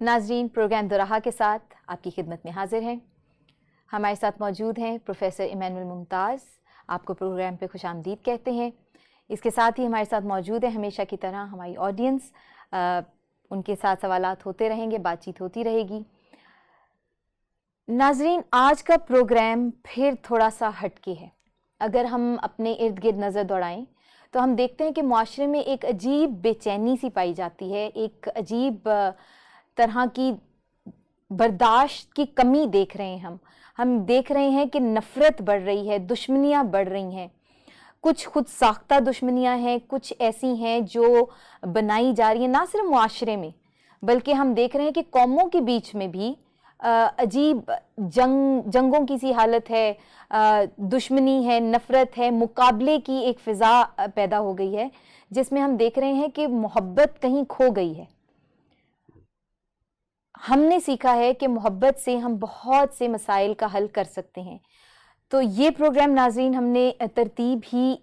ناظرین، پروگرام دوراہا کے ساتھ آپ کی خدمت میں حاضر ہیں. ہمارے ساتھ موجود ہیں پروفیسر ایمینول ممتاز. آپ کو پروگرام پہ خوش آمدید کہتے ہیں. اس کے ساتھ ہی ہمارے ساتھ موجود ہیں ہمیشہ کی طرح ہماری آڈینس. ان کے ساتھ سوالات ہوتے رہیں گے، بات چیت ہوتی رہے گی. ناظرین، آج کا پروگرام پھر تھوڑا سا ہٹ کے ہے. اگر ہم اپنے ارد گرد نظر دوڑائیں تو ہم دیکھتے ہیں کہ معاشرے میں ایک عجیب بے چینی سی پائی جاتی ہے، ایک عجیب طرح کی برداشت کی کمی دیکھ رہے ہیں. ہم دیکھ رہے ہیں کہ نفرت بڑھ رہی ہے، دشمنیاں بڑھ رہی ہیں. کچھ خود ساختہ دشمنیاں ہیں، کچھ ایسی ہیں جو بنائی جا رہی ہیں، نہ صرف معاشرے میں بلکہ ہم دیکھ رہے ہیں کہ قوموں کے بیچ میں بھی عجیب جنگوں کی سی حالت ہے، دشمنی ہے، نفرت ہے، مقابلے کی ایک فضا پیدا ہو گئی ہے جس میں ہم دیکھ رہے ہیں کہ محبت کہیں کھو گئی ہے. ہم نے سیکھا ہے کہ محبت سے ہم بہت سے مسائل کا حل کر سکتے ہیں. تو یہ پروگرام ناظرین ہم نے ترتیب ہی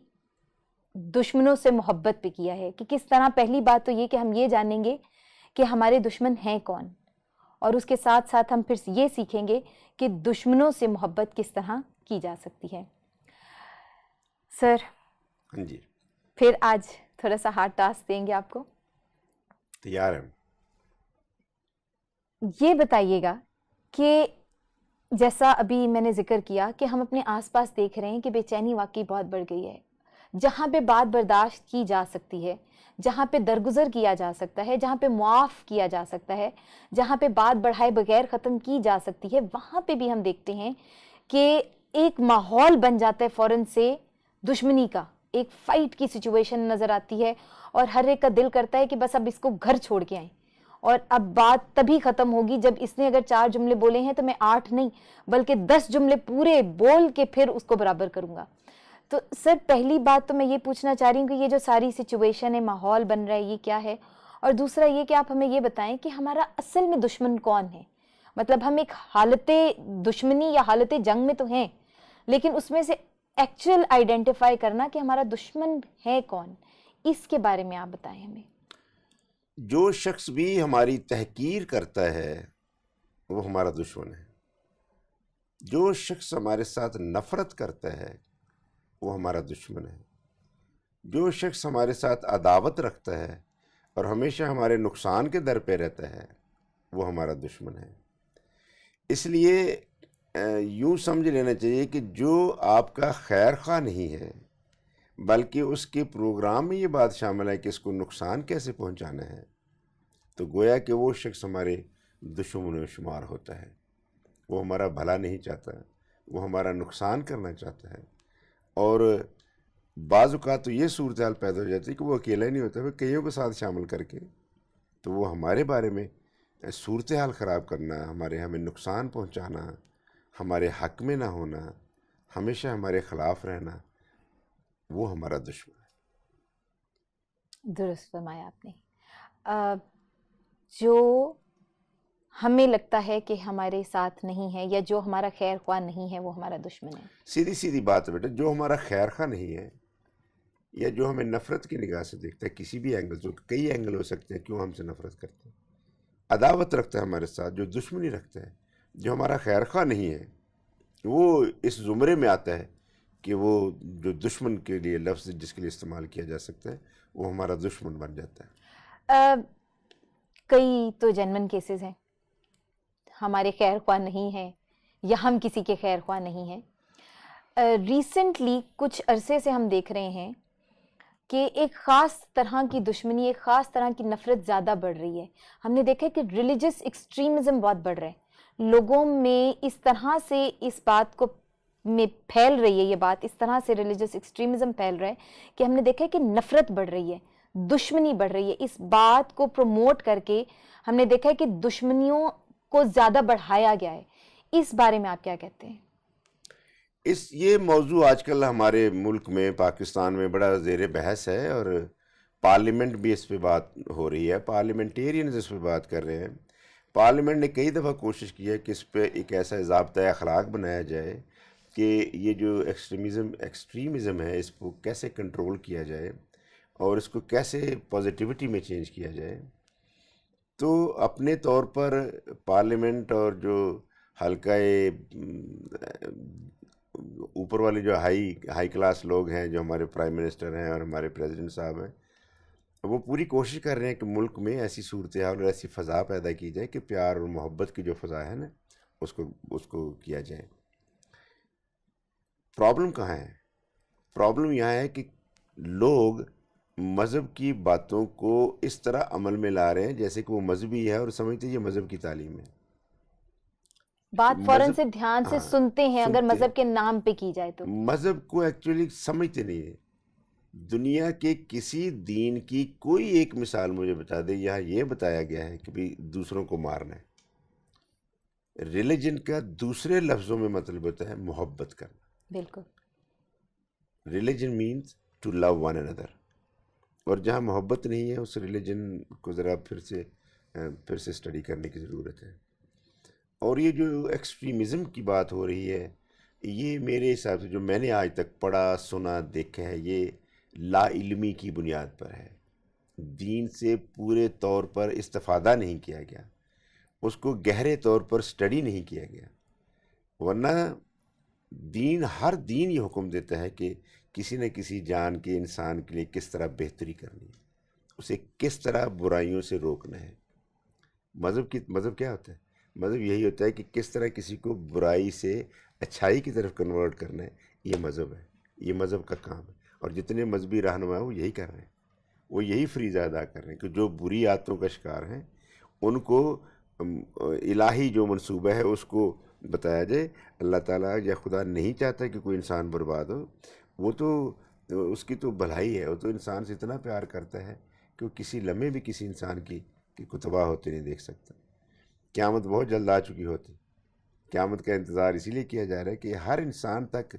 دشمنوں سے محبت پہ کیا ہے کہ کس طرح. پہلی بات تو یہ کہ ہم یہ جانیں گے کہ ہمارے دشمن ہیں کون، اور اس کے ساتھ ساتھ ہم پھر یہ سیکھیں گے کہ دشمنوں سے محبت کس طرح کی جا سکتی ہے. سر جی، پھر آج تھوڑا سا ہارڈ ٹاسک دیں گے آپ کو. تیار ہیں. یہ بتائیے گا کہ جیسا ابھی میں نے ذکر کیا کہ ہم اپنے آس پاس دیکھ رہے ہیں کہ بے چینی واقعی بہت بڑھ گئی ہے. جہاں پہ بات برداشت کی جا سکتی ہے، جہاں پہ درگزر کیا جا سکتا ہے، جہاں پہ معاف کیا جا سکتا ہے، جہاں پہ بات بڑھائے بغیر ختم کی جا سکتی ہے، وہاں پہ بھی ہم دیکھتے ہیں کہ ایک ماحول بن جاتا ہے فوراً سے دشمنی کا. ایک فائٹ کی سچویشن نظر آتی ہے اور ہر ایک کا دل کرتا ہے کہ بس اب اس کو گھر چھوڑ کے آئیں، اور اب بات تبھی ختم ہوگی جب اس نے اگر 4 جملے بولے ہیں تو میں 8 نہیں بلکہ 10 جملے پورے بول کے پھر اس کو برابر کروں گا. تو سر پہلی بات تو میں یہ پوچھنا چاہ رہی ہوں کہ یہ جو ساری سچویشن ہے، ماحول بن رہا ہے، یہ کیا ہے؟ اور دوسرا یہ کہ آپ ہمیں یہ بتائیں کہ ہمارا اصل میں دشمن کون ہے. مطلب ہم ایک حالت دشمنی یا حالت جنگ میں تو ہیں، لیکن اس میں سے ایکچوئل آئیڈینٹیفائی کرنا کہ ہمارا دشمن ہے کون، اس کے بارے میں آپ بتائیں ہمیں. جو شخص بھی ہماری تحقیر کرتا ہے وہ ہمارا دشمن ہے. جو شخص ہمارے ساتھ نفرت کرتا ہے وہ ہمارا دشمن ہے. جو شخص ہمارے ساتھ عداوت رکھتا ہے اور ہمیشہ ہمارے نقصان کے در پہ رہتا ہے وہ ہمارا دشمن ہے. اس لیے یوں سمجھ لینا چاہیے کہ جو آپ کا خیر خواہ نہیں ہے بلکہ اس کے پروگرام میں یہ بات شامل ہے کہ اس کو نقصان کیسے پہنچانا ہے، تو گویا کہ وہ شخص ہمارے دشمن میں شمار ہوتا ہے. وہ ہمارا بھلا نہیں چاہتا، وہ ہمارا نقصان کرنا چاہتا ہے. اور بعض اوقات تو یہ صورتحال پیدا ہو جاتی ہے کہ وہ اکیلا نہیں ہوتا، وہ کئیوں کے ساتھ شامل کر کے تو وہ ہمارے بارے میں صورتحال خراب کرنا، ہمیں نقصان پہنچانا، ہمارے حق میں نہ ہونا، ہمیشہ ہمارے خلاف رہنا، وہ ہمارا دشمن ہے. درست فرمایا آپ نے. جو ہمیں لگتا ہے کہ ہمارے ساتھ نہیں ہے یا جو ہمارا خیر خواہ نہیں ہے وہ ہمارا دشمن ہے. سیدھی سیدھی بات ہے بیٹا، جو ہمارا خیر خواہ نہیں ہے یا جو ہمیں نفرت کی نگاہ سے دیکھتا ہے کسی بھی اینگل سے، کئی اینگل ہو سکتے ہیں کیوں ہم سے نفرت کرتے ہیں، عداوت رکھتا ہے ہمارے ساتھ، جو دشمنی رکھتا ہے، جو ہمارا خیر خواہ نہیں ہے، وہ اس زمرے میں آتا ہے کہ وہ جو دشمن کے لیے لفظ جس کے لیے استعمال کیا جا سکتا ہے وہ ہمارا دشمن بن جاتا ہے. کئی تو جنمن کیسز ہیں، ہمارے خیر خواہ نہیں ہیں یا ہم کسی کے خیر خواہ نہیں ہیں. ریسنٹلی کچھ عرصے سے ہم دیکھ رہے ہیں کہ ایک خاص طرح کی دشمنی، ایک خاص طرح کی نفرت زیادہ بڑھ رہی ہے. ہم نے دیکھا کہ ریلیجس ایکسٹریمزم بہت بڑھ رہا ہے لوگوں میں. اس طرح سے اس بات کو میں پھیل رہی ہے، یہ بات اس طرح سے ریلیجس ایکسٹریمزم پھیل رہا ہے کہ ہم نے دیکھا کہ نفرت بڑھ رہی ہے، دشمنی بڑھ رہی ہے. اس بات کو پروموٹ کر کے ہم نے دیکھا ہے کہ دشمنیوں کو زیادہ بڑھایا گیا ہے. اس بارے میں آپ کیا کہتے ہیں؟ یہ موضوع آج کل ہمارے ملک میں، پاکستان میں بڑا زیر بحث ہے، اور پارلیمنٹ بھی اس پہ بات ہو رہی ہے، پارلیمنٹیرینز اس پہ بات کر رہے ہیں. پارلیمنٹ نے کئی دفعہ کوشش کی ہے کہ اس پہ ایک ایسا ضابطۂ اخلاق بنایا جائے کہ یہ جو ایکسٹریمزم ہے اس کو کیسے کنٹرول کیا جائے اور اس کو کیسے پازیٹیوٹی میں چینج کیا جائے. تو اپنے طور پر پارلیمنٹ اور جو حلقہ اوپر والے جو ہائی کلاس لوگ ہیں، جو ہمارے پرائم منسٹر ہیں اور ہمارے پریزیڈنٹ صاحب ہیں، وہ پوری کوشش کر رہے ہیں کہ ملک میں ایسی صورتحال اور ایسی فضا پیدا کی جائے کہ پیار اور محبت کی جو فضا ہے نا، اس کو کیا جائے۔ پرابلم کہاں ہے؟ پرابلم یہاں ہے کہ لوگ مذہب کی باتوں کو اس طرح عمل میں لا رہے ہیں جیسے کہ وہ مذہبی ہے، اور سمجھتے ہیں یہ مذہب کی تعلیم ہے۔ بات فوراً مذہب، سے دھیان سے ہاں، سنتے ہیں اگر سنتے ہیں، مذہب کے نام پہ کی جائے تو۔ مذہب کو ایکچولی سمجھتے نہیں ہیں۔ دنیا کے کسی دین کی کوئی ایک مثال مجھے بتا دے یہاں یہ بتایا گیا ہے کہ بھی دوسروں کو مارنا ہے۔ ریلیجن کا دوسرے لفظوں میں مطلب ہوتا ہے محبت کرنا۔ بالکل، religion means to love one اندر، اور جہاں محبت نہیں ہے اس ریلیجن کو ذرا پھر سے اسٹڈی کرنے کی ضرورت ہے۔ اور یہ جو ایکسٹریمزم کی بات ہو رہی ہے، یہ میرے حساب سے جو میں نے آج تک پڑھا سنا دیکھا ہے، یہ لا علمی کی بنیاد پر ہے۔ دین سے پورے طور پر استفادہ نہیں کیا گیا، اس کو گہرے طور پر اسٹڈی نہیں کیا گیا، ورنہ ہر دین یہ حکم دیتا ہے کہ کسی نہ کسی جان کے انسان کے لیے کس طرح بہتری کرنی ہے، اسے کس طرح برائیوں سے روکنا ہے۔ مذہب کیا ہوتا ہے؟ مذہب یہی ہوتا ہے کہ کس طرح کسی کو برائی سے اچھائی کی طرف کنورٹ کرنا ہے، یہ مذہب ہے، یہ مذہب کا کام ہے۔ اور جتنے مذہبی رہنما ہیں وہ یہی کر رہے ہیں، وہ یہی فریضہ ادا کر رہے ہیں کہ جو بری عادتوں کا شکار ہیں ان کو الہی جو منصوبہ ہے اس کو بتایا جائے۔ اللہ تعالیٰ یا خدا نہیں چاہتا کہ کوئی انسان برباد ہو، وہ تو اس کی تو بھلائی ہے، وہ تو انسان سے اتنا پیار کرتا ہے کہ وہ کسی لمحے بھی کسی انسان کی کو تباہ ہوتے نہیں دیکھ سکتا۔ قیامت بہت جلد آ چکی ہوتی، قیامت کا انتظار اسی لیے کیا جا رہا ہے کہ ہر انسان تک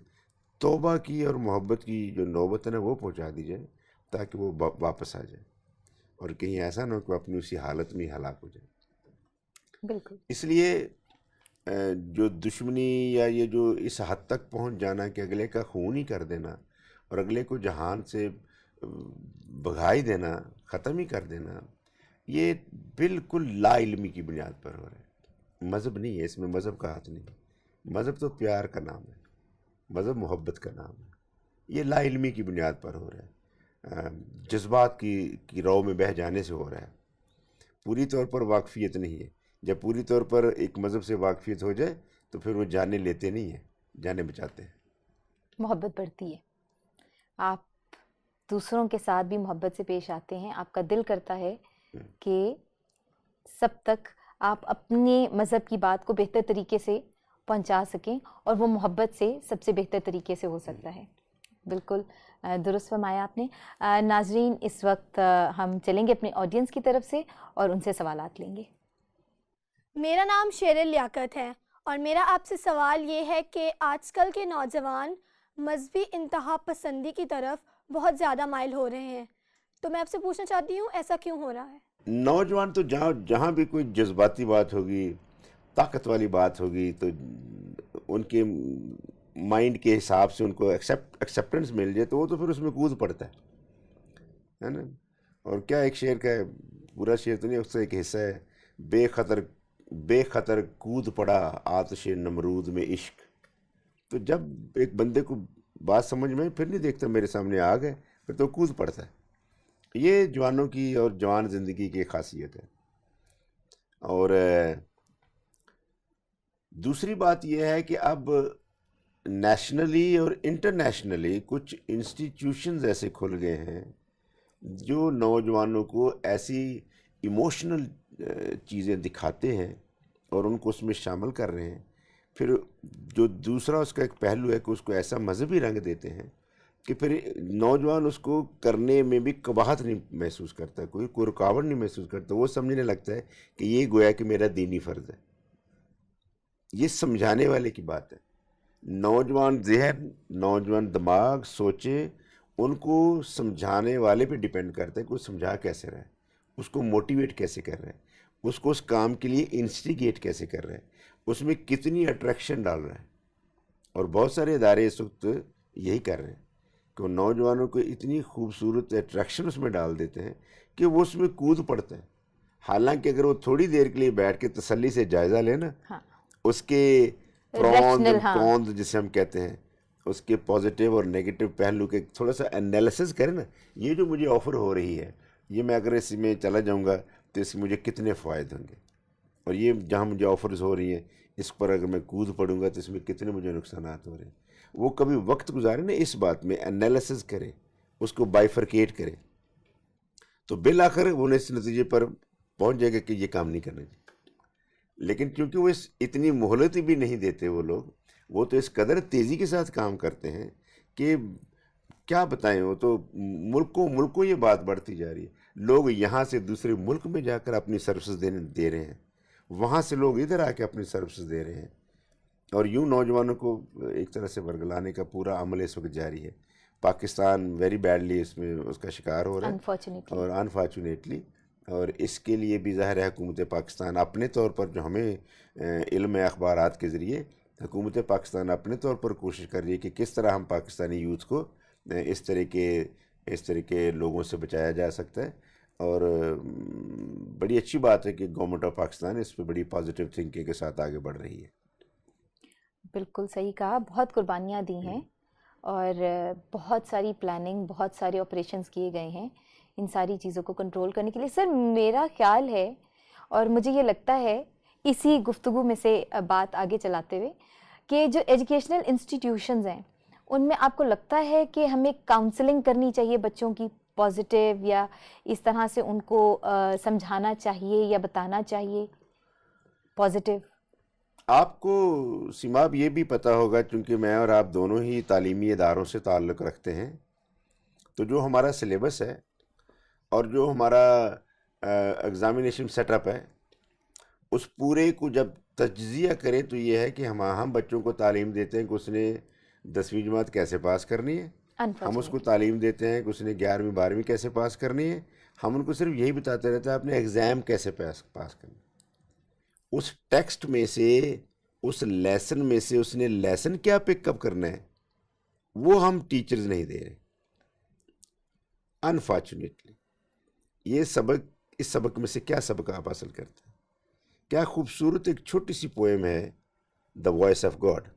توبہ کی اور محبت کی جو نوبت ہے نا وہ پہنچا دی جائے، تاکہ وہ واپس آ جائے، اور کہیں ایسا نہ ہو کہ وہ اپنی اسی حالت میں ہی ہلاک ہو جائے۔ بالکل، اس لیے جو دشمنی یا یہ جو اس حد تک پہنچ جانا کہ اگلے کا خون ہی کر دینا اور اگلے کو جہان سے بھگائی دینا، ختم ہی کر دینا، یہ بالکل لا علمی کی بنیاد پر ہو رہا ہے۔ مذہب نہیں ہے اس میں، مذہب کا ہاتھ نہیں ہے۔ مذہب تو پیار کا نام ہے، مذہب محبت کا نام ہے۔ یہ لا علمی کی بنیاد پر ہو رہا ہے، جذبات کی رو میں بہہ جانے سے ہو رہا ہے، پوری طور پر واقفیت نہیں ہے۔ جب پوری طور پر ایک مذہب سے واقفیت ہو جائے تو پھر وہ جانیں لیتے نہیں ہیں، جانیں بچاتے ہیں، محبت بڑھتی ہے، آپ دوسروں کے ساتھ بھی محبت سے پیش آتے ہیں، آپ کا دل کرتا ہے کہ سب تک آپ اپنے مذہب کی بات کو بہتر طریقے سے پہنچا سکیں، اور وہ محبت سے سب سے بہتر طریقے سے ہو سکتا ہے۔ بالکل درست فرمایا آپ نے۔ ناظرین، اس وقت ہم چلیں گے اپنے آڈینس کی طرف سے اور ان سے سوالات لیں گے۔ میرا نام شیر لیاقت ہے، اور میرا آپ سے سوال یہ ہے کہ آج کل کے نوجوان مذہبی انتہا پسندی کی طرف بہت زیادہ مائل ہو رہے ہیں، تو میں آپ سے پوچھنا چاہتی ہوں ایسا کیوں ہو رہا ہے؟ نوجوان تو جہاں بھی کوئی جذباتی بات ہوگی، طاقت والی بات ہوگی، تو ان کے مائنڈ کے حساب سے ان کو ایکسیپٹنس مل جائے تو وہ تو پھر اس میں کود پڑتا ہے نا۔ اور کیا ایک شعر کا ہے، پورا شعر تو نہیں، اس سے ایک حصہ ہے، بے خطر کود پڑا آتش نمرود میں عشق۔ تو جب ایک بندے کو بات سمجھ میں پھر نہیں دیکھتا میرے سامنے آ گئے، پھر تو کود پڑتا ہے۔ یہ جوانوں کی اور جوان زندگی کی ایک خاصیت ہے۔ اور دوسری بات یہ ہے کہ اب نیشنلی اور انٹرنیشنلی کچھ انسٹیٹیوشنز ایسے کھل گئے ہیں جو نوجوانوں کو ایسی ایموشنل چیزیں دکھاتے ہیں اور ان کو اس میں شامل کر رہے ہیں۔ پھر جو دوسرا اس کا ایک پہلو ہے کہ اس کو ایسا مذہبی رنگ دیتے ہیں کہ پھر نوجوان اس کو کرنے میں بھی قباحت نہیں محسوس کرتا، کوئی رکاوٹ نہیں محسوس کرتا، وہ سمجھنے لگتا ہے کہ یہ گویا کہ میرا دینی فرض ہے۔ یہ سمجھانے والے کی بات ہے۔ نوجوان ذہن، نوجوان دماغ، سوچیں، ان کو سمجھانے والے پہ ڈیپینڈ کرتا ہے کہ وہ سمجھا کیسے رہا ہے، اس کو موٹیویٹ کیسے کر رہا ہے، اس کو اس کام کے لیے انسٹیگیٹ کیسے کر رہا ہے، اس میں کتنی اٹریکشن ڈال رہا ہے۔ اور بہت سارے ادارے اس وقت یہی کر رہے ہیں کہ وہ نوجوانوں کو اتنی خوبصورت اٹریکشن اس میں ڈال دیتے ہیں کہ وہ اس میں کود پڑتے ہیں، حالانکہ اگر وہ تھوڑی دیر کے لیے بیٹھ کے تسلی سے جائزہ لینا، ہاں اس کے پرونز ریشنل، ہاں کونز جسے ہم کہتے ہیں، اس کے پازیٹیو اور نیگیٹو پہلو کے تھوڑا سا انالیسس کریں نا، یہ جو مجھے آفر ہو رہی ہے، یہ میں اگر اس میں چلا جاؤں گا تو اس کے مجھے کتنے فوائد ہوں گے، اور یہ جہاں مجھے آفرز ہو رہی ہیں اس پر اگر میں کود پڑوں گا تو اس میں کتنے مجھے نقصانات ہو رہے ہیں. وہ کبھی وقت گزارے نا اس بات میں، انالیسس کرے، اس کو بائیفرکیٹ کرے، تو بالآخر وہ اس نتیجے پر پہنچ جائے گا کہ یہ کام نہیں کرنا چاہیے. لیکن چونکہ وہ اتنی مہلت بھی نہیں دیتے وہ لوگ، وہ تو اس قدر تیزی کے ساتھ کام کرتے ہیں کہ کیا بتائیں. وہ تو ملکوں یہ بات بڑھتی جا رہی ہے. لوگ یہاں سے دوسرے ملک میں جا کر اپنی سروسز دے رہے ہیں، وہاں سے لوگ ادھر آ کے اپنی سروسز دے رہے ہیں، اور یوں نوجوانوں کو ایک طرح سے ورگلانے کا پورا عمل اس وقت جاری ہے. پاکستان ویری بیڈلی اس میں اس کا شکار ہو رہا ہے، انفارچونیٹلی. اور انفارچونیٹلی. اور اس کے لیے بھی ظاہر ہے حکومت پاکستان اپنے طور پر، جو ہمیں علم اخبارات کے ذریعے حکومت پاکستان اپنے طور پر کوشش کر رہی ہے کہ کس طرح ہم پاکستانی یوتھ کو اس طرح کے لوگوں سے بچایا جا سکتا ہے. اور بڑی اچھی بات ہے کہ گورنمنٹ آف پاکستان اس پہ بڑی پازیٹیو تھنکنگ کے ساتھ آگے بڑھ رہی ہے. بالکل صحیح کہا، بہت قربانیاں دی ہیں اور بہت ساری پلاننگ، بہت سارے آپریشنز کیے گئے ہیں ان ساری چیزوں کو کنٹرول کرنے کے لیے. سر میرا خیال ہے، اور مجھے یہ لگتا ہے اسی گفتگو میں سے بات آگے چلاتے ہوئے، کہ جو ایجوکیشنل انسٹیٹیوشنز ہیں ان میں آپ کو لگتا ہے کہ ہمیں کاؤنسلنگ کرنی چاہیے بچوں کی پازیٹیو، یا اس طرح سے ان کو سمجھانا چاہیے یا بتانا چاہیے پازیٹیو؟ آپ کو سیماب یہ بھی پتہ ہوگا، چونکہ میں اور آپ دونوں ہی تعلیمی اداروں سے تعلق رکھتے ہیں، تو جو ہمارا سلیبس ہے اور جو ہمارا ایگزامینیشن سیٹ اپ ہے، اس پورے کو جب تجزیہ کریں تو یہ ہے کہ ہم بچوں کو تعلیم دیتے ہیں کہ اس نے 10ویں جماعت کیسے پاس کرنی ہے، ہم اس کو تعلیم دیتے ہیں کہ اس نے 11ویں 12ویں کیسے پاس کرنی ہے، ہم ان کو صرف یہی بتاتے رہتے ہیں آپ نے ایگزام کیسے پاس کرنا. اس ٹیکسٹ میں سے، اس لیسن میں سے اس نے لیسن کیا پک اپ کرنا ہے، وہ ہم ٹیچرز نہیں دے رہے انفارچونیٹلی. یہ اس سبق میں سے کیا سبق آپ حاصل کرتے ہیں؟ کیا خوبصورت ایک چھوٹی سی پوئم ہے دا وائس آف گاڈ،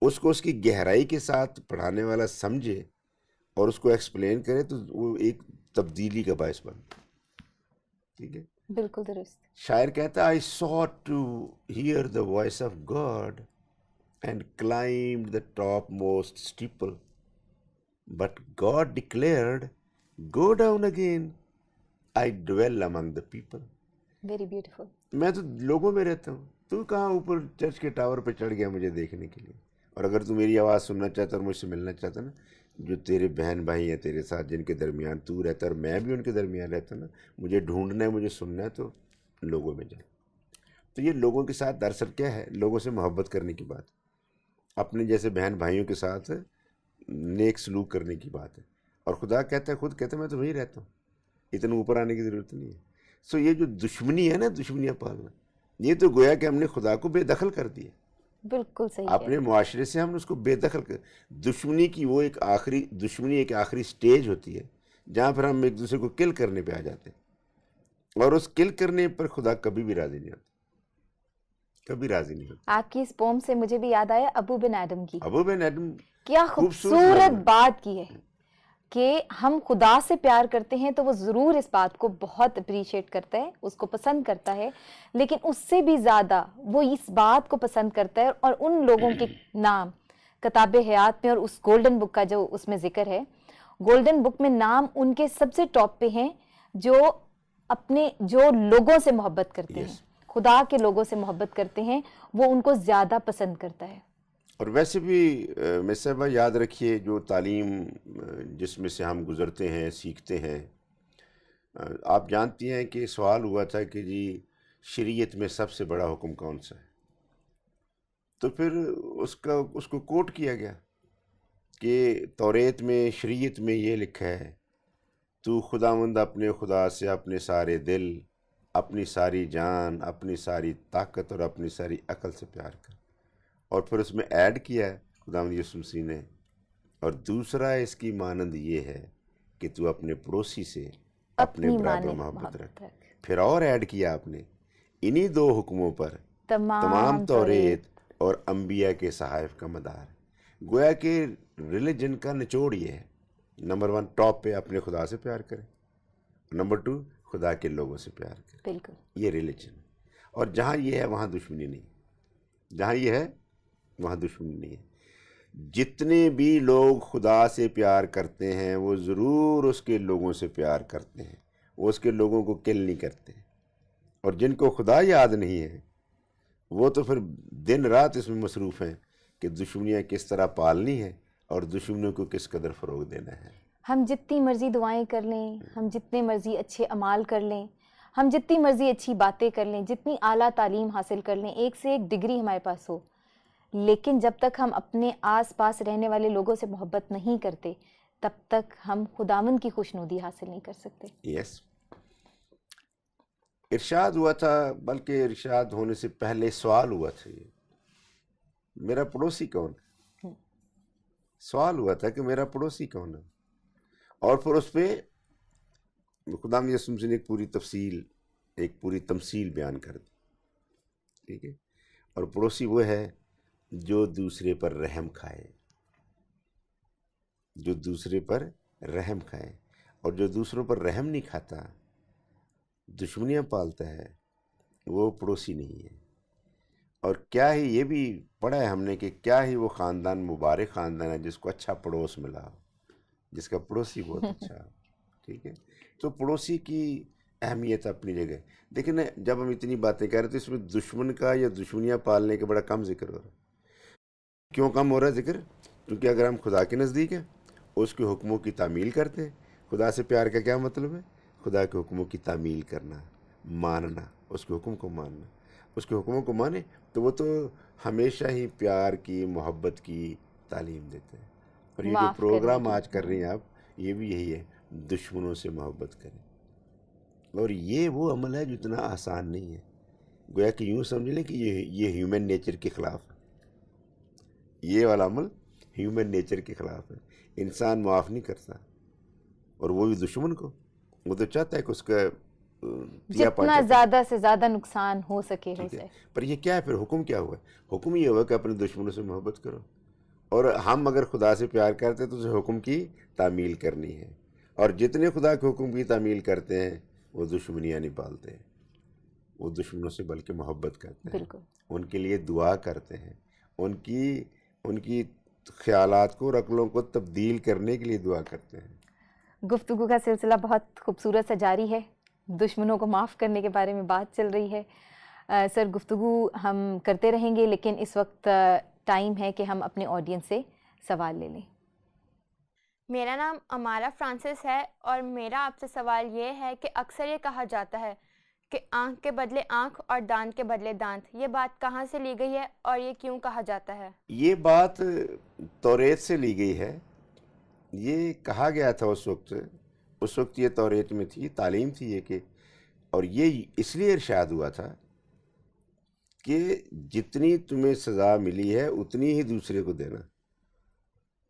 اس کو اس کی گہرائی کے ساتھ پڑھانے والا سمجھے اور اس کو ایکسپلین کرے تو وہ ایک تبدیلی کا باعث بنتا. ٹھیک ہے، بالکل درست. شاعر کہتا ہے I sought to hear the voice of God and climbed the topmost steeple, but God declared, go down again, I dwell among the people. Very beautiful. میں تو لوگوں میں رہتا ہوں، تو کہاں اوپر چرچ کے ٹاور پہ چڑھ گیا مجھے دیکھنے کے لیے. اور اگر تو میری آواز سننا چاہتا اور مجھ سے ملنا چاہتا نا، جو تیرے بہن بھائی ہیں تیرے ساتھ جن کے درمیان تو رہتا اور میں بھی ان کے درمیان رہتا نا، مجھے ڈھونڈنا ہے، مجھے سننا ہے، تو لوگوں میں جائیں. تو یہ لوگوں کے ساتھ دراصل کیا ہے، لوگوں سے محبت کرنے کی بات، اپنے جیسے بہن بھائیوں کے ساتھ نیک سلوک کرنے کی بات ہے. اور خدا کہتا ہے، خود کہتا ہے میں تو وہیں رہتا ہوں، اتنا اوپر آنے کی ضرورت نہیں ہے. سو یہ جو دشمنی ہے نا، دشمنیاں پالنا، یہ تو گویا کہ ہم نے خدا کو بے دخل کر دیا. بالکل صحیح ہے. اپنے معاشرے سے ہم نے اس کو بے دخل کر. دشمنی کی وہ ایک آخری سٹیج ہوتی ہے جہاں پر ہم ایک دوسرے کو کل کرنے پہ آ جاتے ہیں، اور اس کل کرنے پر خدا کبھی بھی راضی نہیں ہوتا، کبھی راضی نہیں ہوتا. آپ کی اس پوم سے مجھے بھی یاد آیا ابو بن آدم کی. ابو بن آدم کیا خوبصورت بات کی ہے کہ ہم خدا سے پیار کرتے ہیں تو وہ ضرور اس بات کو بہت اپریشیٹ کرتا ہے، اس کو پسند کرتا ہے، لیکن اس سے بھی زیادہ وہ اس بات کو پسند کرتا ہے. اور ان لوگوں کے نام کتاب حیات میں اور اس گولڈن بک کا جو اس میں ذکر ہے، گولڈن بک میں نام ان کے سب سے ٹاپ پہ ہیں جو لوگوں سے محبت کرتے ہیں، خدا کے لوگوں سے محبت کرتے ہیں، وہ ان کو زیادہ پسند کرتا ہے. اور ویسے بھی مس صاحبہ یاد رکھیے، جو تعلیم جس میں سے ہم گزرتے ہیں، سیکھتے ہیں، آپ جانتی ہیں کہ سوال ہوا تھا کہ جی شریعت میں سب سے بڑا حکم کون سا ہے، تو پھر اس کو کوٹ کیا گیا کہ توریت میں، شریعت میں یہ لکھا ہے، تو خداوند اپنے خدا سے اپنے سارے دل، اپنی ساری جان، اپنی ساری طاقت اور اپنی ساری عقل سے پیار کر. اور پھر اس میں ایڈ کیا ہے خداوند یسوع مسیح نے، اور دوسرا اس کی مانند یہ ہے کہ تو اپنے پڑوسی سے اپنے برابر محبت رکھ. پھر اور ایڈ کیا آپ نے انہی 2 حکموں پر تمام توریت اور انبیاء کے صحائف کا مدار. گویا کہ ریلیجن کا نچوڑ یہ ہے. نمبر 1 ٹاپ پہ اپنے خدا سے پیار کریں, نمبر 2 خدا کے لوگوں سے پیار کریں. بالکل یہ ریلیجن ہے. اور جہاں یہ ہے وہاں دشمنی نہیں, جہاں یہ ہے وہاں دشمنی نہیں ہے. جتنے بھی لوگ خدا سے پیار کرتے ہیں وہ ضرور اس کے لوگوں سے پیار کرتے ہیں, وہ اس کے لوگوں کو کل نہیں کرتے. اور جن کو خدا یاد نہیں ہے وہ تو پھر دن رات اس میں مصروف ہیں کہ دشمنیاں کس طرح پالنی ہے اور دشمنیوں کو کس قدر فروغ دینا ہے. ہم جتنی مرضی دعائیں کر لیں, ہم جتنے مرضی اچھے اعمال کر لیں, ہم جتنی مرضی اچھی باتیں کر لیں, جتنی اعلیٰ تعلیم حاصل کر لیں, ایک سے ایک ڈگری ہمارے پاس ہو, لیکن جب تک ہم اپنے آس پاس رہنے والے لوگوں سے محبت نہیں کرتے تب تک ہم خداوند کی خوشنودی حاصل نہیں کر سکتے. یس, ارشاد ہوا تھا, بلکہ ارشاد ہونے سے پہلے سوال ہوا تھا, یہ میرا پڑوسی کون ہے. سوال ہوا تھا کہ میرا پڑوسی کون ہے, اور پھر اس پہ خدا نے یسوع مسیح نے ایک پوری تفصیل, ایک پوری تمثیل بیان کر دی. ٹھیک ہے, اور پڑوسی وہ ہے جو دوسرے پر رحم کھائے, جو دوسرے پر رحم کھائے. اور جو دوسروں پر رحم نہیں کھاتا, دشمنیاں پالتا ہے, وہ پڑوسی نہیں ہے. اور کیا ہی یہ بھی پڑھا ہے ہم نے کہ کیا ہی وہ خاندان مبارک خاندان ہے جس کو اچھا پڑوس ملا ہو, جس کا پڑوسی بہت اچھا ہو. ٹھیک ہے, تو پڑوسی کی اہمیت اپنی جگہ. لیکن جب ہم اتنی باتیں کر رہے تو اس میں دشمن کا یا دشمنیاں پالنے کا بڑا کم ذکر ہو رہا ہے. کیوں کم ہو رہا ہے ذکر؟ کیونکہ اگر ہم خدا کے نزدیک ہیں, اس کے حکموں کی تعمیل کرتے ہیں. خدا سے پیار کا کیا مطلب ہے؟ خدا کے حکموں کی تعمیل کرنا, ماننا, اس کے حکم کو ماننا. اس کے حکموں کو مانے تو وہ تو ہمیشہ ہی پیار کی, محبت کی تعلیم دیتے ہیں. اور یہ جو پروگرام آج کر رہی ہیں آپ, یہ بھی یہی ہے, دشمنوں سے محبت کریں. اور یہ وہ عمل ہے جو اتنا آسان نہیں ہے. گویا کہ یوں سمجھ لیں کہ یہ ہیومن نیچر کے خلاف ہے. یہ والا عمل ہیومن نیچر کے خلاف ہے. انسان معاف نہیں کرتا, اور وہ بھی دشمن کو. وہ تو چاہتا ہے کہ اس کا جتنا زیادہ سے زیادہ نقصان ہو سکے ہو جائے. پر یہ کیا ہے پھر؟ حکم کیا ہوا ہے؟ حکم یہ ہوا کہ اپنے دشمنوں سے محبت کرو. اور ہم اگر خدا سے پیار کرتے ہیں تو اسے حکم کی تعمیل کرنی ہے. اور جتنے خدا کے حکم کی تعمیل کرتے ہیں وہ دشمنیاں نہیں پالتے ہیں, وہ دشمنوں سے بلکہ محبت کرتے ہیں. بالکل, ان کے لیے دعا کرتے ہیں, ان کی خیالات کو اور عقلوں کو تبدیل کرنے کے لیے دعا کرتے ہیں. گفتگو کا سلسلہ بہت خوبصورت سا جاری ہے. دشمنوں کو معاف کرنے کے بارے میں بات چل رہی ہے. سر, گفتگو ہم کرتے رہیں گے, لیکن اس وقت ٹائم ہے کہ ہم اپنے آڈینس سے سوال لے لیں. میرا نام امارا فرانسس ہے, اور میرا آپ سے سوال یہ ہے کہ اکثر یہ کہا جاتا ہے کہ آنکھ کے بدلے آنکھ اور دانت کے بدلے دانت. یہ بات کہاں سے لی گئی ہے اور یہ کیوں کہا جاتا ہے؟ یہ بات توریت سے لی گئی ہے. یہ کہا گیا تھا اس وقت یہ توریت میں تھی, تعلیم تھی یہ کہ, اور یہ اس لیے ارشاد ہوا تھا کہ جتنی تمہیں سزا ملی ہے اتنی ہی دوسرے کو دینا.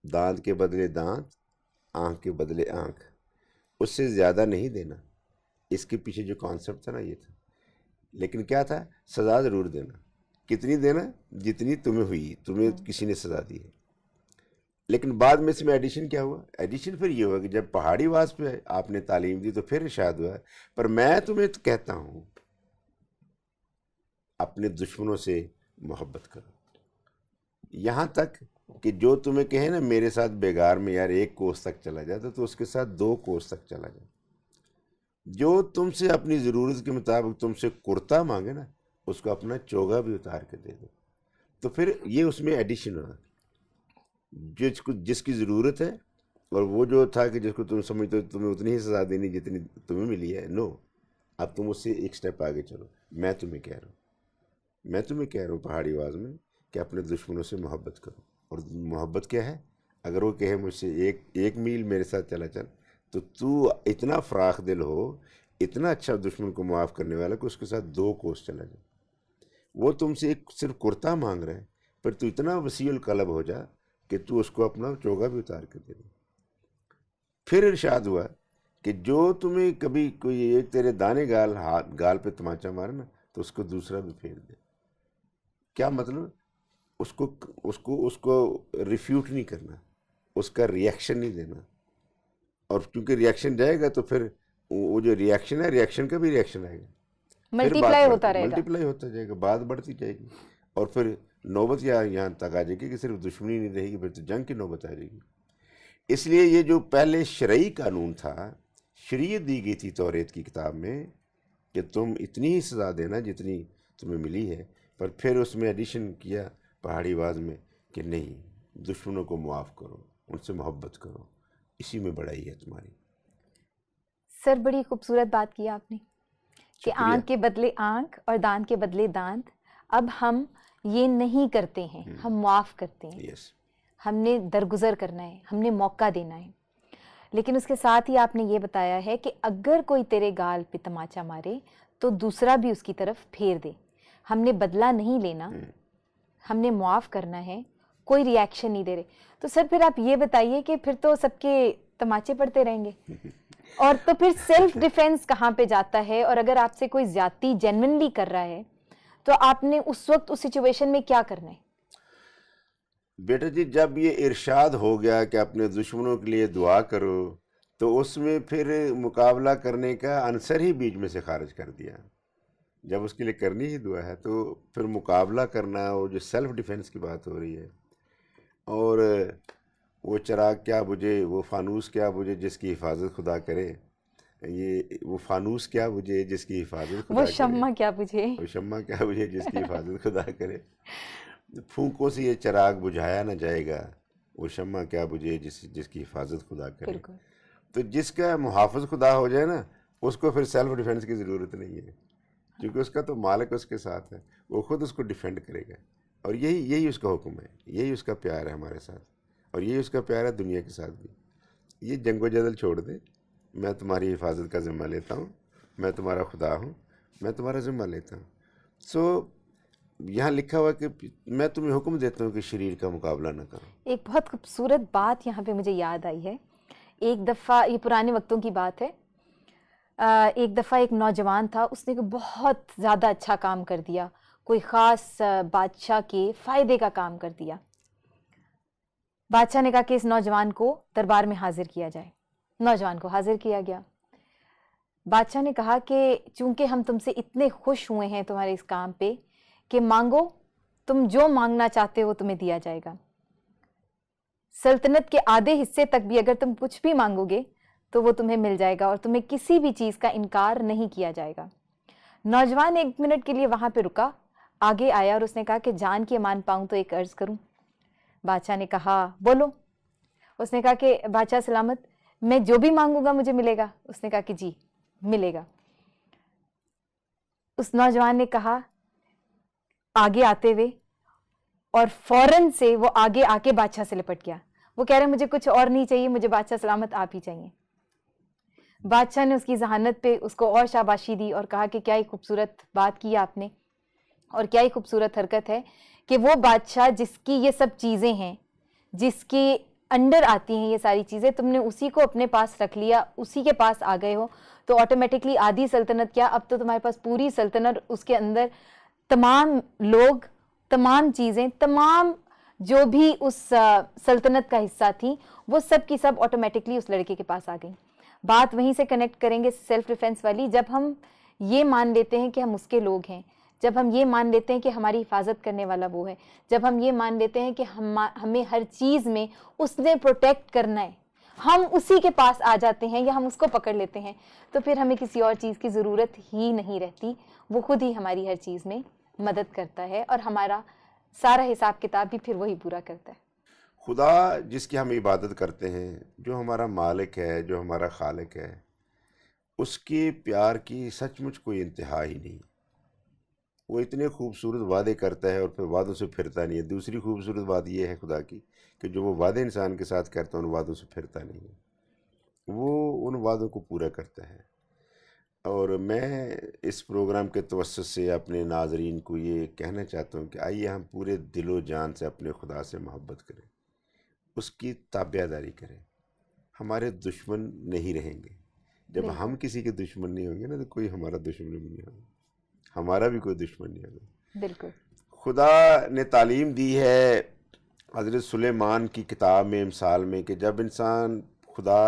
دانت کے بدلے دانت, آنکھ کے بدلے آنکھ, اس سے زیادہ نہیں دینا. اس کے پیچھے جو کانسیپٹ تھا نا یہ تھا. لیکن کیا تھا؟ سزا ضرور دینا. کتنی دینا؟ جتنی تمہیں ہوئی, تمہیں کسی نے سزا دی ہے. لیکن بعد میں اس میں ایڈیشن کیا ہوا؟ ایڈیشن پھر یہ ہوا کہ جب پہاڑی واز پہ آپ نے تعلیم دی تو پھر ارشاد ہوا پر میں تمہیں کہتا ہوں اپنے دشمنوں سے محبت کرو. یہاں تک کہ جو تمہیں کہے نا میرے ساتھ بیگار میں یار 1 کوس تک چلا جائے تو اس کے ساتھ 2 کوس تک چلا جائے. جو تم سے اپنی ضرورت کے مطابق تم سے کرتا مانگے نا اس کو اپنا چوگا بھی اتار کے دے دو. تو پھر یہ اس میں ایڈیشن ہوا, جس کی ضرورت ہے, اور وہ جو تھا کہ جس کو تم سمجھتے ہو تمہیں اتنی ہی سزا دینی جتنی تمہیں ملی ہے. نو, اب تم اس سے ایک سٹیپ آگے چلو. میں تمہیں کہہ رہا ہوں پہاڑی آواز میں کہ اپنے دشمنوں سے محبت کرو. اور محبت کیا ہے؟ اگر وہ کہے مجھ سے ایک میل میرے ساتھ چلا چل, تو اتنا فراخ دل ہو, اتنا اچھا دشمن کو معاف کرنے والا کہ اس کے ساتھ 2 کوس چلا جائے. وہ تم سے صرف کرتا مانگ رہا ہے, پر تو اتنا وسیع القلب ہو جا کہ تو اس کو اپنا چوگا بھی اتار کے دے دے. پھر ارشاد ہوا کہ جو تمہیں کبھی کوئی ایک تیرے دانے گال پہ تماچا مارے نا تو اس کو دوسرا بھی پھیر دے. کیا مطلب؟ اس کو ریفیوٹ نہیں کرنا، اس کا ریئیکشن نہیں دینا. اور کیونکہ ریئیکشن جائے گا تو پھر وہ جو ریئیکشن ہے، ریئیکشن کا بھی ریئیکشن آئے گا، ملٹیپلائی ہوتا رہے گا، ملٹیپلائی ہوتا جائے گا، بات بڑھتی جائے گی، اور پھر نوبت یہاں تک آ جائے گی کہ صرف دشمنی نہیں رہے گی، پھر تو جنگ کی نوبت آ جائے گی. اس لیے یہ جو پہلے شرعی قانون تھا، شریعت دی گئی تھی توریت کی کتاب میں کہ تم اتنی ہی سزا دینا جتنی تمہیں ملی ہے، پر پھر اس میں ایڈیشن کیا پہاڑی آواز میں کہ نہیں، دشمنوں کو معاف کرو، ان سے محبت کرو، اسی میں بڑائی ہے تمہاری. سر بڑی خوبصورت بات کی آپ نے کہ شکریہ. آنکھ کے بدلے آنکھ اور دانت کے بدلے دانت. اب ہم یہ نہیں کرتے ہیں، ہم معاف کرتے ہیں. یس. ہم نے درگزر کرنا ہے، ہم نے موقع دینا ہے. لیکن اس کے ساتھ ہی آپ نے یہ بتایا ہے کہ اگر کوئی تیرے گال پہ تماچا مارے تو دوسرا بھی اس کی طرف پھیر دے. ہم نے بدلہ نہیں لینا، ہم نے معاف کرنا ہے، کوئی ری ایکشن نہیں دے رہے. تو سر پھر آپ یہ بتائیے کہ پھر تو سب کے تماچے پڑتے رہیں گے، اور تو پھر سیلف ڈیفینس کہاں پہ جاتا ہے؟ اور اگر آپ سے کوئی زیادتی جینونلی کر رہا ہے تو آپ نے اس وقت اس سچویشن میں کیا کرنا ہے؟ بیٹا جی، جب یہ ارشاد ہو گیا کہ اپنے دشمنوں کے لیے دعا کرو تو اس میں پھر مقابلہ کرنے کا عنصر ہی بیچ میں سے خارج کر دیا. جب اس کے لیے کرنی ہی دعا ہے تو پھر مقابلہ کرنا، وہ جو سیلف ڈیفینس کی بات ہو رہی ہے، اور وہ چراغ کیا بجھے، وہ فانوس کیا بجھے جس کی حفاظت خدا کرے، وہ فانوس کیا بجھے جس کی حفاظت خدا وہ کرے، شمع کیا بجھے، وہ شمع کیا بجھے جس کی حفاظت خدا کرے. پھونکوں سے یہ چراغ بجھایا نہ جائے گا، وہ شمع کیا بجھے جس کی حفاظت خدا کرے. بالکل. تو جس کا محافظ خدا ہو جائے نا، اس کو پھر سیلف ڈیفینس کی ضرورت نہیں ہے، کیونکہ اس کا تو مالک اس کے ساتھ ہے، وہ خود اس کو ڈیفینڈ کرے گا. اور یہی اس کا حکم ہے، یہی اس کا پیار ہے ہمارے ساتھ، اور یہی اس کا پیار ہے دنیا کے ساتھ بھی. یہ جنگ و جدل چھوڑ دے، میں تمہاری حفاظت کا ذمہ لیتا ہوں، میں تمہارا خدا ہوں، میں تمہارا ذمہ لیتا ہوں. سو یہاں لکھا ہوا کہ میں تمہیں حکم دیتا ہوں کہ شریر کا مقابلہ نہ کرو. ایک بہت خوبصورت بات یہاں پہ مجھے یاد آئی ہے. ایک دفعہ، یہ پرانے وقتوں کی بات ہے، ایک دفعہ ایک نوجوان تھا، اس نے بہت زیادہ اچھا کام کر دیا، کوئی خاص بادشاہ کے فائدے کا کام کر دیا. بادشاہ نے کہا کہ اس نوجوان کو دربار میں حاضر کیا جائے. نوجوان کو حاضر کیا گیا. بادشاہ نے کہا کہ چونکہ ہم تم سے اتنے خوش ہوئے ہیں تمہارے اس کام پہ کہ مانگو، تم جو مانگنا چاہتے ہو تمہیں دیا جائے گا. سلطنت کے آدھے حصے تک بھی اگر تم کچھ بھی مانگو گے تو وہ تمہیں مل جائے گا، اور تمہیں کسی بھی چیز کا انکار نہیں کیا جائے گا. نوجوان 1 منٹ کے لیے وہاں پہ رکا، آگے آیا اور اس نے کہا کہ جان کی امان پاؤں تو ایک عرض کروں. بادشاہ نے کہا بولو. اس نے کہا کہ بادشاہ سلامت، میں جو بھی مانگوں گا مجھے ملے گا. اس نے کہا کہ جی ملے گا. اس نوجوان نے کہا آگے آتے ہوئے، اور فوراً سے وہ آگے آ کے بادشاہ سے لپٹ گیا. وہ کہہ رہے مجھے کچھ اور نہیں چاہیے، مجھے بادشاہ سلامت آپ ہی چاہیے. بادشاہ نے اس کی ذہانت پہ اس کو اور شاباشی دی اور کہا کہ کیا ہی خوبصورت بات کی آپ نے، اور کیا ہی خوبصورت حرکت ہے کہ وہ بادشاہ جس کی یہ سب چیزیں ہیں، جس کے انڈر آتی ہیں یہ ساری چیزیں، تم نے اسی کو اپنے پاس رکھ لیا، اسی کے پاس آ گئے ہو، تو آٹومیٹکلی آدھی سلطنت کیا، اب تو تمہارے پاس پوری سلطنت، اس کے اندر تمام لوگ، تمام چیزیں، تمام جو بھی اس سلطنت کا حصہ تھیں، وہ سب کی سب آٹومیٹکلی اس لڑکے کے پاس آ گئیں. بات وہیں سے کنیکٹ کریں گے سیلف ڈیفینس والی. جب ہم یہ مان لیتے ہیں کہ ہم اس کے لوگ ہیں، جب ہم یہ مان لیتے ہیں کہ ہماری حفاظت کرنے والا وہ ہے، جب ہم یہ مان لیتے ہیں کہ ہمیں ہر چیز میں اس نے پروٹیکٹ کرنا ہے، ہم اسی کے پاس آ جاتے ہیں یا ہم اس کو پکڑ لیتے ہیں، تو پھر ہمیں کسی اور چیز کی ضرورت ہی نہیں رہتی. وہ خود ہی ہماری ہر چیز میں مدد کرتا ہے، اور ہمارا سارا حساب کتاب بھی پھر وہی پورا کرتا ہے. خدا جس کی ہم عبادت کرتے ہیں، جو ہمارا مالک ہے، جو ہمارا خالق ہے، اس کے پیار کی سچ مچ کوئی انتہا ہی نہیں. وہ اتنے خوبصورت وعدے کرتا ہے اور پھر وعدوں سے پھرتا نہیں ہے. دوسری خوبصورت بات یہ ہے خدا کی کہ جو وہ وعدے انسان کے ساتھ کرتا ہے ان وعدوں سے پھرتا نہیں ہے، وہ ان وعدوں کو پورا کرتا ہے. اور میں اس پروگرام کے توسط سے اپنے ناظرین کو یہ کہنا چاہتا ہوں کہ آئیے ہم پورے دل و جان سے اپنے خدا سے محبت کریں، اس کی تابعداری کریں. ہمارے دشمن نہیں رہیں گے، جب ہم کسی کے دشمن نہیں ہوں گے نا تو کوئی ہمارا دشمن بھی نہیں ہوگا، ہمارا بھی کوئی دشمن نہیں ہوگا. بالکل. خدا نے تعلیم دی ہے حضرت سلیمان کی کتاب میں امثال میں کہ جب خدا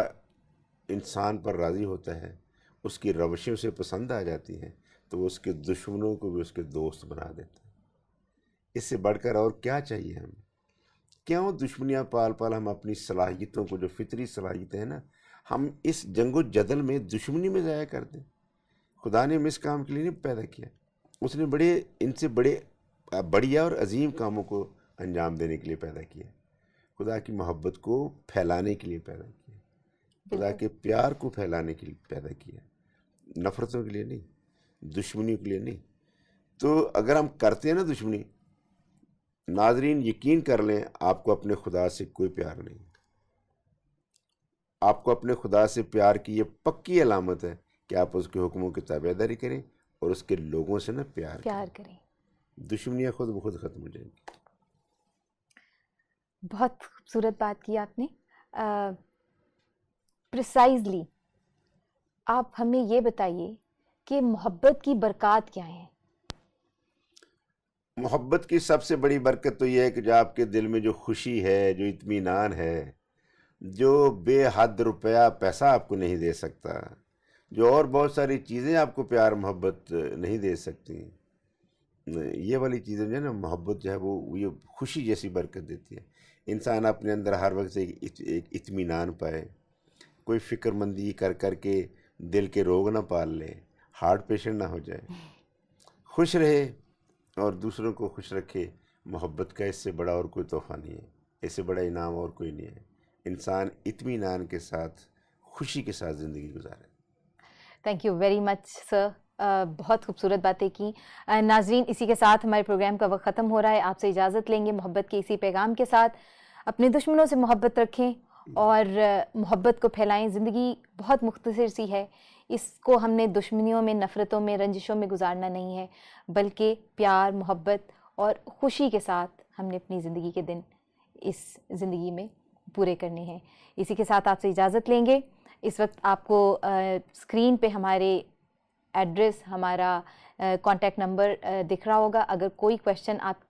انسان پر راضی ہوتا ہے، اس کی روشیں اسے پسند آ جاتی ہیں، تو وہ اس کے دشمنوں کو بھی اس کے دوست بنا دیتا ہے. اس سے بڑھ کر اور کیا چاہیے ہمیں؟ کیوں دشمنیاں پال پال ہم اپنی صلاحیتوں کو، جو فطری صلاحیتیں ہیں نا، ہم اس جنگ و جدل میں دشمنی میں ضائع کر دیں؟ خدا نے ہمیں اس کام کے لیے نہیں پیدا کیا. اس نے ان سے بڑھیا اور عظیم کاموں کو انجام دینے کے لیے پیدا کیا. خدا کی محبت کو پھیلانے کے لیے پیدا کیا، خدا کے پیار کو پھیلانے کے لیے پیدا کیا، نفرتوں کے لیے نہیں، دشمنیوں کے لیے نہیں. تو اگر ہم کرتے ہیں نا دشمنی، ناظرین یقین کر لیں آپ کو اپنے خدا سے کوئی پیار نہیں. آپ کو اپنے خدا سے پیار کی یہ پکی علامت ہے کہ آپ اس کے حکموں کی تابع داری کریں اور اس کے لوگوں سے نا پیار کریں. دشمنیاں خود بخود ختم ہو جائیں گی. بہت خوبصورت بات کی آپ نے. پریسائزلی آپ ہمیں یہ بتائیے کہ محبت کی برکات کیا ہیں؟ محبت کی سب سے بڑی برکت تو یہ ہے کہ جو آپ کے دل میں جو خوشی ہے، جو اطمینان ہے، جو بے حد روپیہ پیسہ آپ کو نہیں دے سکتا، جو اور بہت ساری چیزیں آپ کو پیار محبت نہیں دے سکتی، یہ والی چیزیں جو ہے نا، محبت جو ہے وہ یہ خوشی جیسی برکت دیتی ہے. انسان اپنے اندر ہر وقت ایک اطمینان پائے، کوئی فکر مندی کر کر کے دل کے روگ نہ پال لے، ہارٹ پیشنٹ نہ ہو جائے، خوش رہے اور دوسروں کو خوش رکھے. محبت کا اس سے بڑا اور کوئی تحفہ نہیں ہے، اس سے بڑا انعام اور کوئی نہیں ہے. انسان اطمینان کے ساتھ، خوشی کے ساتھ زندگی گزارے. تھینک یو ویری مچ سر. بہت خوبصورت باتیں کی. ناظرین اسی کے ساتھ ہمارے پروگرام کا وقت ختم ہو رہا ہے. آپ سے اجازت لیں گے محبت کے اسی پیغام کے ساتھ. اپنے دشمنوں سے محبت رکھیں اور محبت کو پھیلائیں. زندگی بہت مختصر سی ہے، اس کو ہم نے دشمنیوں میں، نفرتوں میں، رنجشوں میں گزارنا نہیں ہے، بلکہ پیار، محبت اور خوشی کے ساتھ ہم نے اپنی زندگی کے دن اس زندگی میں پورے کرنے ہیں. اسی کے ساتھ آپ سے اجازت لیں گے. اس وقت آپ کو اسکرین پہ ہمارے ایڈریس، ہمارا کانٹیکٹ نمبر دکھ رہا ہوگا. اگر کوئی کویشچن آپ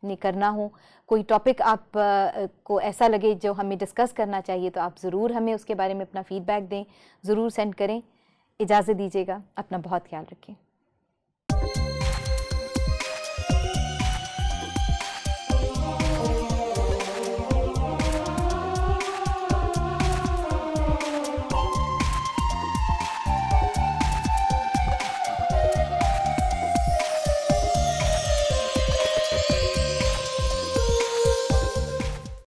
نے کرنا ہو، کوئی ٹاپک آپ کو ایسا لگے جو ہمیں ڈسکس کرنا چاہیے، تو آپ ضرور ہمیں اس کے بارے میں اپنا فیڈ بیک دیں، ضرور سینڈ کریں. اجازت دیجیے گا. اپنا بہت خیال رکھیں.